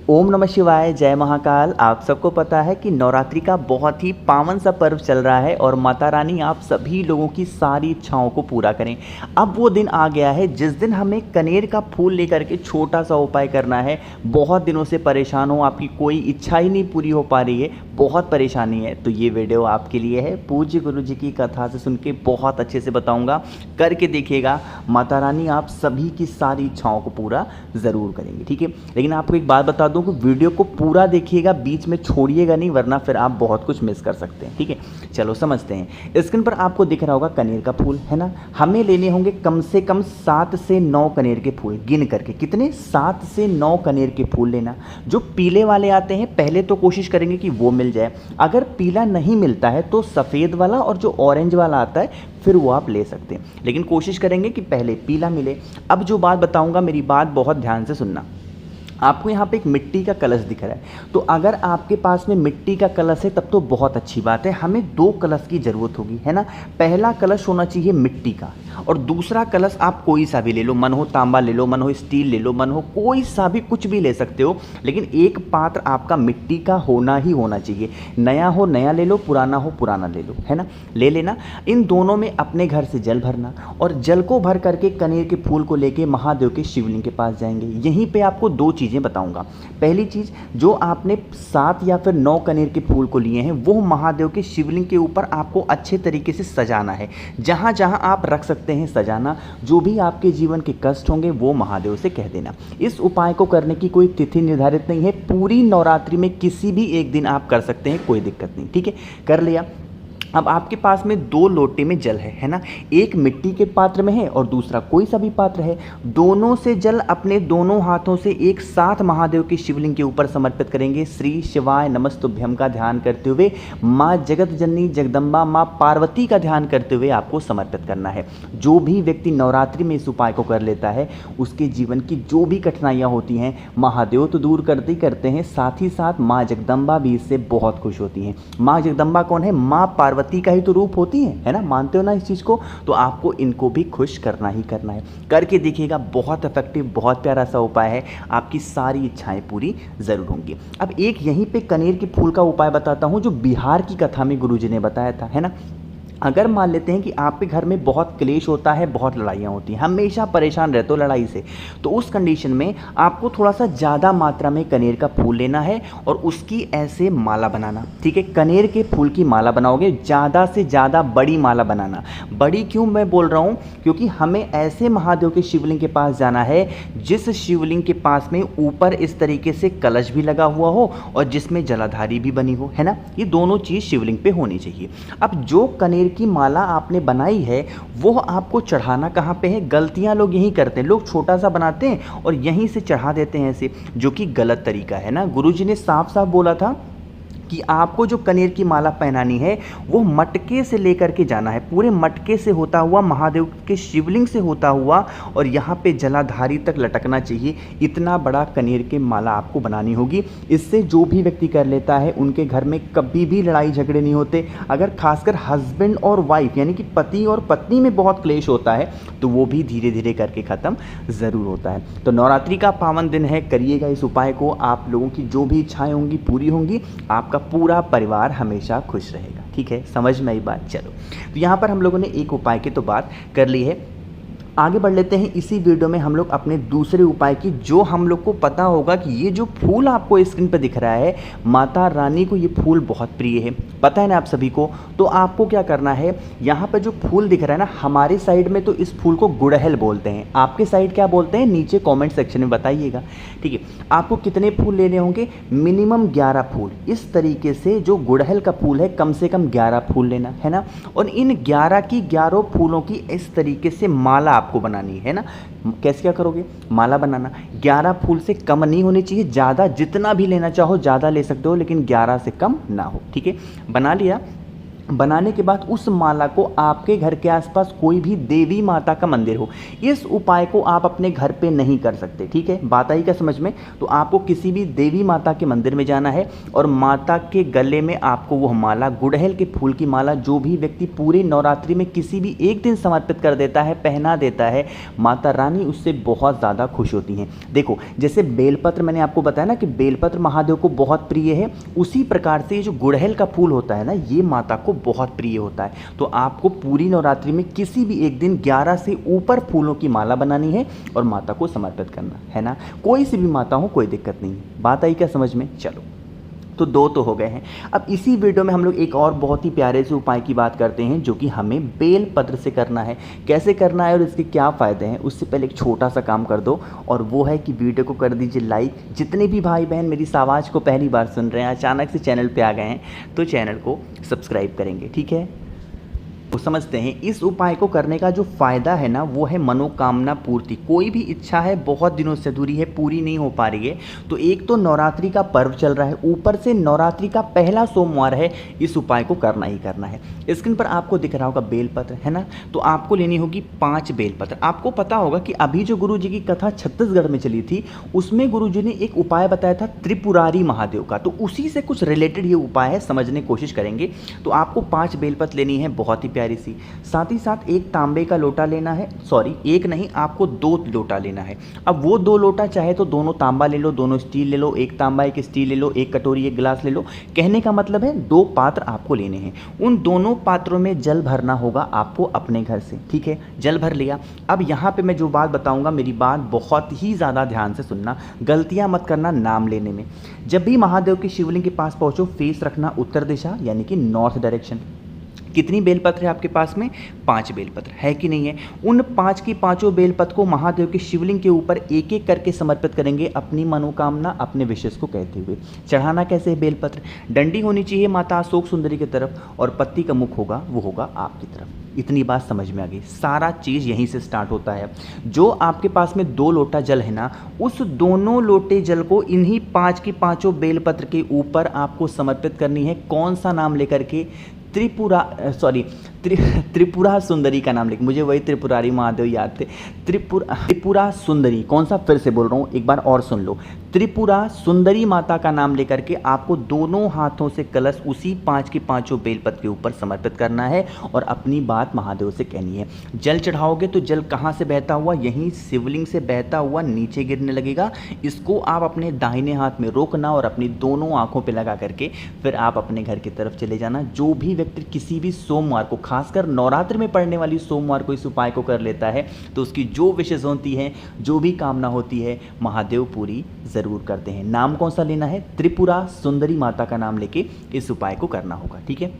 ओम नमः शिवाय, जय महाकाल। आप सबको पता है कि नवरात्रि का बहुत ही पावन सा पर्व चल रहा है और माता रानी आप सभी लोगों की सारी इच्छाओं को पूरा करें। अब वो दिन आ गया है जिस दिन हमें कनेर का फूल लेकर के छोटा सा उपाय करना है। बहुत दिनों से परेशान हो, आपकी कोई इच्छा ही नहीं पूरी हो पा रही है, बहुत परेशानी है, तो ये वीडियो आपके लिए है। पूज्य गुरु जी की कथा से सुन के बहुत अच्छे से बताऊँगा, करके देखिएगा, माता रानी आप सभी की सारी इच्छाओं को पूरा ज़रूर करेंगे। ठीक है, लेकिन आपको एक बात बता दूं कि वीडियो को पूरा देखिएगा, बीच में छोड़िएगा नहीं, वरना फिर आप बहुत कुछ मिस कर सकते हैं। ठीक है, चलो समझते हैं। स्क्रीन पर आपको दिख रहा होगा कनेर का फूल, है ना। हमें लेने होंगे कम से कम 7 से 9 कनेर के फूल, गिन करके कितने, 7 से 9 कनेर के फूल लेना। जो पीले वाले आते हैं पहले तो कोशिश करेंगे कि वो मिल जाए, अगर पीला नहीं मिलता है तो सफ़ेद वाला और जो ऑरेंज वाला आता है फिर वो आप ले सकते हैं, लेकिन कोशिश करेंगे कि पहले पीला मिले। अब जो बात बताऊंगा, मेरी बात बहुत ध्यान से सुनना। आपको यहाँ पे एक मिट्टी का कलश दिख रहा है, तो अगर आपके पास में मिट्टी का कलश है तब तो बहुत अच्छी बात है। हमें 2 कलश की ज़रूरत होगी, है ना। पहला कलश होना चाहिए मिट्टी का, और दूसरा कलश आप कोई सा भी ले लो, मन हो तांबा ले लो, मन हो स्टील ले लो, मन हो कोई सा भी, कुछ भी ले सकते हो, लेकिन एक पात्र आपका मिट्टी का होना ही होना चाहिए। नया हो नया ले लो, पुराना हो पुराना ले लो, है ना, ले लेना। इन दोनों में अपने घर से जल भरना, और जल को भर करके कनेर के फूल को लेके महादेव के शिवलिंग के पास जाएंगे। यहीं पे आपको 2 चीज़ें बताऊंगा। पहली चीज, जो आपने 7 या फिर 9 कनेर के फूल को लिए हैं वो महादेव के शिवलिंग के ऊपर आपको अच्छे तरीके से सजाना है। जहां जहां आप रख सकते हैं सजाना। जो भी आपके जीवन के कष्ट होंगे वो महादेव से कह देना। इस उपाय को करने की कोई तिथि निर्धारित नहीं है, पूरी नवरात्रि में किसी भी एक दिन आप कर सकते हैं, कोई दिक्कत नहीं। ठीक है, कर लिया। अब आपके पास में 2 लोटे में जल है ना। एक मिट्टी के पात्र में है और दूसरा कोई सा भी पात्र है। दोनों से जल अपने दोनों हाथों से एक साथ महादेव के शिवलिंग के ऊपर समर्पित करेंगे। श्री शिवाय नमस्तुभ्यम का ध्यान करते हुए माँ जगत जननी जगदम्बा माँ पार्वती का ध्यान करते हुए आपको समर्पित करना है। जो भी व्यक्ति नवरात्रि में इस उपाय को कर लेता है उसके जीवन की जो भी कठिनाइयाँ होती हैं महादेव तो दूर करते ही करते हैं, साथ ही साथ माँ जगदम्बा भी इससे बहुत खुश होती हैं। माँ जगदम्बा कौन है? माँ पार्वती का ही तो रूप होती है ना। मानते हो ना इस चीज़ को? तो आपको इनको भी खुश करना ही करना है। करके देखिएगा, बहुत इफेक्टिव, बहुत प्यारा सा उपाय है, आपकी सारी इच्छाएं पूरी ज़रूर होंगी। अब एक यहीं पे कनेर के फूल का उपाय बताता हूँ जो बिहार की कथा में गुरुजी ने बताया था, है ना। अगर मान लेते हैं कि आपके घर में बहुत क्लेश होता है, बहुत लड़ाइयाँ होती हैं, हमेशा परेशान रहते हो लड़ाई से, तो उस कंडीशन में आपको थोड़ा सा ज़्यादा मात्रा में कनेर का फूल लेना है और उसकी ऐसे माला बनाना। ठीक है, कनेर के फूल की माला बनाओगे, ज़्यादा से ज़्यादा बड़ी माला बनाना। बड़ी क्यों मैं बोल रहा हूँ? क्योंकि हमें ऐसे महादेव के शिवलिंग के पास जाना है जिस शिवलिंग के पास में ऊपर इस तरीके से कलश भी लगा हुआ हो और जिसमें जलाधारी भी बनी हो, है ना। ये दोनों चीज़ शिवलिंग पे होनी चाहिए। अब जो कनेर की माला आपने बनाई है वो आपको चढ़ाना कहाँ पे है? गलतियां लोग यही करते हैं, लोग छोटा सा बनाते हैं और यहीं से चढ़ा देते हैं ऐसे, जो कि गलत तरीका है ना। गुरुजी ने साफ साफ बोला था कि आपको जो कनेर की माला पहनानी है वो मटके से लेकर के जाना है, पूरे मटके से होता हुआ महादेव के शिवलिंग से होता हुआ और यहाँ पे जलाधारी तक लटकना चाहिए। इतना बड़ा कनेर की माला आपको बनानी होगी। इससे जो भी व्यक्ति कर लेता है उनके घर में कभी भी लड़ाई झगड़े नहीं होते। अगर खासकर हस्बैंड और वाइफ यानी कि पति और पत्नी में बहुत क्लेश होता है तो वो भी धीरे धीरे करके ख़त्म ज़रूर होता है। तो नवरात्रि का पावन दिन है, करिएगा इस उपाय को, आप लोगों की जो भी इच्छाएँ होंगी पूरी होंगी, आपका पूरा परिवार हमेशा खुश रहेगा। ठीक है, समझ में आई बात? चलो, तो यहाँ पर हम लोगों ने एक उपाय की तो बात कर ली है। आगे बढ़ लेते हैं इसी वीडियो में हम लोग अपने दूसरे उपाय की, जो हम लोग को पता होगा कि ये जो फूल आपको स्क्रीन पर दिख रहा है, माता रानी को ये फूल बहुत प्रिय है, पता है ना आप सभी को। तो आपको क्या करना है, यहाँ पर जो फूल दिख रहा है ना, हमारे साइड में तो इस फूल को गुड़हल बोलते हैं, आपके साइड क्या बोलते हैं नीचे कॉमेंट सेक्शन में बताइएगा। ठीक है, आपको कितने फूल लेने होंगे? मिनिमम 11 फूल। इस तरीके से जो गुड़हल का फूल है कम से कम 11 फूल लेना है ना, और इन 11 की 11 फूलों की इस तरीके से माला आपको बनानी है ना। कैसे क्या करोगे? माला बनाना 11 फूल से कम नहीं होनी चाहिए, ज़्यादा जितना भी लेना चाहो ज़्यादा ले सकते हो, लेकिन 11 से कम ना हो। ठीक है, बना लिया। बनाने के बाद उस माला को आपके घर के आसपास कोई भी देवी माता का मंदिर हो, इस उपाय को आप अपने घर पे नहीं कर सकते, ठीक है, बात आई क्या समझ में। तो आपको किसी भी देवी माता के मंदिर में जाना है और माता के गले में आपको वह माला, गुड़हल के फूल की माला, जो भी व्यक्ति पूरे नवरात्रि में किसी भी एक दिन समर्पित कर देता है, पहना देता है, माता रानी उससे बहुत ज़्यादा खुश होती हैं। देखो जैसे बेलपत्र मैंने आपको बताया ना कि बेलपत्र महादेव को बहुत प्रिय है, उसी प्रकार से ये जो गुड़हल का फूल होता है ना, ये माता को बहुत प्रिय होता है। तो आपको पूरी नवरात्रि में किसी भी एक दिन 11 से ऊपर फूलों की माला बनानी है और माता को समर्पित करना है ना। कोई सी भी माता हो, कोई दिक्कत नहीं है। बात आई क्या समझ में। चलो तो 2 तो हो गए हैं। अब इसी वीडियो में हम लोग एक और बहुत ही प्यारे से उपाय की बात करते हैं, जो कि हमें बेल पत्र से करना है। कैसे करना है और इसके क्या फ़ायदे हैं, उससे पहले एक छोटा सा काम कर दो, और वो है कि वीडियो को कर दीजिए लाइक। जितने भी भाई बहन मेरी इस आवाज़ को पहली बार सुन रहे हैं, अचानक से चैनल पर आ गए हैं, तो चैनल को सब्सक्राइब करेंगे, ठीक है। तो समझते हैं इस उपाय को करने का जो फ़ायदा है ना, वो है मनोकामना पूर्ति। कोई भी इच्छा है बहुत दिनों से अधूरी है, पूरी नहीं हो पा रही है, तो एक तो नवरात्रि का पर्व चल रहा है, ऊपर से नवरात्रि का पहला सोमवार है, इस उपाय को करना ही करना है। स्क्रीन पर आपको दिख रहा होगा बेलपत्र, है ना। तो आपको लेनी होगी 5 बेलपत्र। आपको पता होगा कि अभी जो गुरु जी की कथा छत्तीसगढ़ में चली थी, उसमें गुरु जी ने एक उपाय बताया था त्रिपुरारी महादेव का, तो उसी से कुछ रिलेटेड ये उपाय है, समझने की कोशिश करेंगे। तो आपको 5 बेलपत्र लेनी है, बहुत ही प्यारी सी। साथ ही साथ एक तांबे का लोटा लेना है, सॉरी एक नहीं, आपको 2 लोटा लेना है। अब वो 2 लोटा चाहे तो दोनों तांबा ले लो, दोनों स्टील ले लो, एक तांबा एक स्टील ले लो, एक कटोरी एक गिलास ले लो। कहने का मतलब है 2 पात्र आपको लेने हैं। उन दोनों पात्रों में जल भरना होगा आपको अपने घर से, ठीक है। जल भर लिया। अब यहाँ पे मैं जो बात बताऊंगा, मेरी बात बहुत ही ज़्यादा ध्यान से सुनना, गलतियाँ मत करना नाम लेने में। जब भी महादेव के शिवलिंग के पास पहुँचो, फेस रखना उत्तर दिशा, यानी कि नॉर्थ डायरेक्शन। कितनी बेलपत्र है आपके पास में, 5 बेलपत्र है कि नहीं है। उन 5 की पांचों बेलपत्र को महादेव के शिवलिंग के ऊपर एक एक करके समर्पित करेंगे, अपनी मनोकामना, अपने विशेष को कहते हुए। चढ़ाना कैसे है बेलपत्र, डंडी होनी चाहिए माता अशोक सुंदरी की तरफ, और पत्ती का मुख होगा वो होगा आपकी तरफ। इतनी बात समझ में आ गई। सारा चीज़ यहीं से स्टार्ट होता है। जो आपके पास में 2 लोटा जल है ना, उस दोनों लोटे जल को इन्हीं 5 की पांचों बेलपत्र के ऊपर आपको समर्पित करनी है। कौन सा नाम लेकर के, त्रिपुरा सुंदरी का नाम लेके, मुझे वही त्रिपुरारी महादेव याद थे। त्रिपुरा सुंदरी, कौन सा, फिर से बोल रहा हूँ, एक बार और सुन लो। त्रिपुरा सुंदरी माता का नाम लेकर के आपको दोनों हाथों से कलश उसी 5 की पांचों बेलपत्र के ऊपर समर्पित करना है और अपनी बात महादेव से कहनी है। जल चढ़ाओगे तो जल कहाँ से बहता हुआ, यहीं शिवलिंग से बहता हुआ नीचे गिरने लगेगा। इसको आप अपने दाहिने हाथ में रोकना और अपनी दोनों आंखों पे लगा करके फिर आप अपने घर की तरफ चले जाना। जो भी व्यक्ति किसी भी सोमवार को, खासकर नवरात्र में पड़ने वाली सोमवार को इस उपाय को कर लेता है, तो उसकी जो विशेष होती है, जो भी कामना होती है, महादेव पूरी जरूर करते हैं। नाम कौन सा लेना है, त्रिपुरा सुंदरी माता का नाम लेके इस उपाय को करना होगा, ठीक है।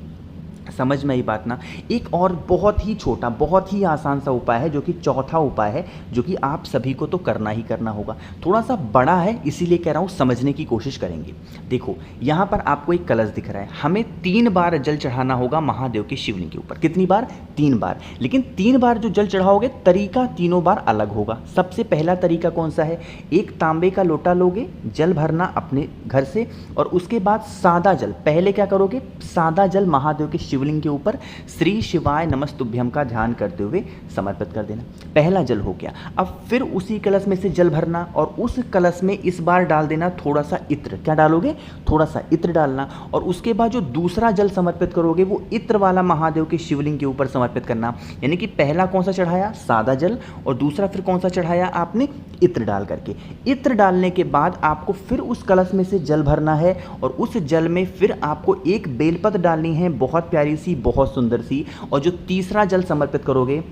समझ में आई बात ना। एक और बहुत ही छोटा, बहुत ही आसान सा उपाय है, जो कि चौथा उपाय है, जो कि आप सभी को तो करना ही करना होगा। थोड़ा सा बड़ा है, इसीलिए कह रहा हूँ, समझने की कोशिश करेंगे। देखो यहाँ पर आपको एक कलश दिख रहा है, हमें 3 बार जल चढ़ाना होगा महादेव के शिवलिंग के ऊपर। कितनी बार, 3 बार। लेकिन 3 बार जो जल चढ़ाओगे, तरीका तीनों बार अलग होगा। सबसे पहला तरीका कौन सा है, एक तांबे का लोटा लोगे, जल भरना अपने घर से, और उसके बाद सादा जल, पहले क्या करोगे, सादा जल महादेव के शिवलिंग के ऊपर श्री शिवाय नमस्तुभ्यम का ध्यान करते हुए समर्पित कर देना। पहला जल हो गया। अब फिर उसी कलश में से जल भरना और उस कलश में इस बार डाल देना थोड़ा सा इत्र। क्या डालोगे, थोड़ा सा इत्र डालना। और उसके बाद जो दूसरा जल समर्पित करोगे, वो इत्र वाला महादेव के शिवलिंग के ऊपर समर्पित करना। यानी कि पहला कौन सा चढ़ाया, सादा जल, और दूसरा फिर कौन सा चढ़ाया आपने, इत्र डाल करके। इत्र डालने के बाद आपको फिर उस कलश में से जल भरना है और उस जल में फिर आपको एक बेलपत्र डालनी है, बहुत प्यारी सी, बहुत सुंदर सी। और जो तीसरा जल समर्पित करोगे,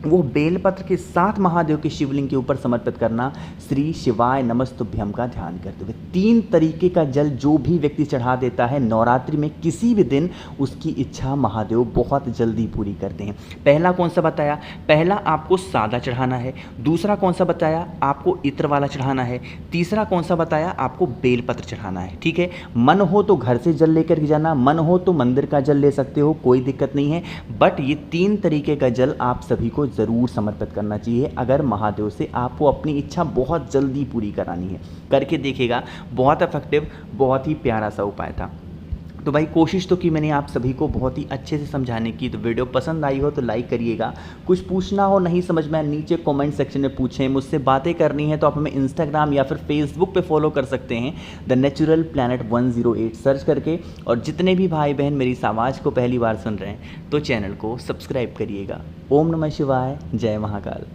वो बेलपत्र के साथ महादेव के शिवलिंग के ऊपर समर्पित करना, श्री शिवाय नमस्तुभ्यम का ध्यान करते हुए। 3 तरीके का जल जो भी व्यक्ति चढ़ा देता है नवरात्रि में किसी भी दिन, उसकी इच्छा महादेव बहुत जल्दी पूरी करते हैं। पहला कौन सा बताया, पहला आपको सादा चढ़ाना है। दूसरा कौन सा बताया, आपको इत्र वाला चढ़ाना है। तीसरा कौन सा बताया, आपको बेलपत्र चढ़ाना है, ठीक है। मन हो तो घर से जल लेकर के जाना, मन हो तो मंदिर का जल ले सकते हो, कोई दिक्कत नहीं है। बट ये 3 तरीके का जल आप सभी को ज़रूर समर्पित करना चाहिए, अगर महादेव से आपको अपनी इच्छा बहुत जल्दी पूरी करानी है। करके देखिएगा, बहुत इफेक्टिव, बहुत ही प्यारा सा उपाय था। तो भाई कोशिश तो की मैंने आप सभी को बहुत ही अच्छे से समझाने की। तो वीडियो पसंद आई हो तो लाइक करिएगा। कुछ पूछना हो नहीं समझ में नीचे कमेंट सेक्शन में पूछें। मुझसे बातें करनी है तो आप हमें इंस्टाग्राम या फिर फेसबुक पे फॉलो कर सकते हैं द नेचुरल प्लैनेट 108 सर्च करके। और जितने भी भाई बहन मेरी इस आवाज़ को पहली बार सुन रहे हैं तो चैनल को सब्सक्राइब करिएगा। ओम नमः शिवाय, जय महाकाल।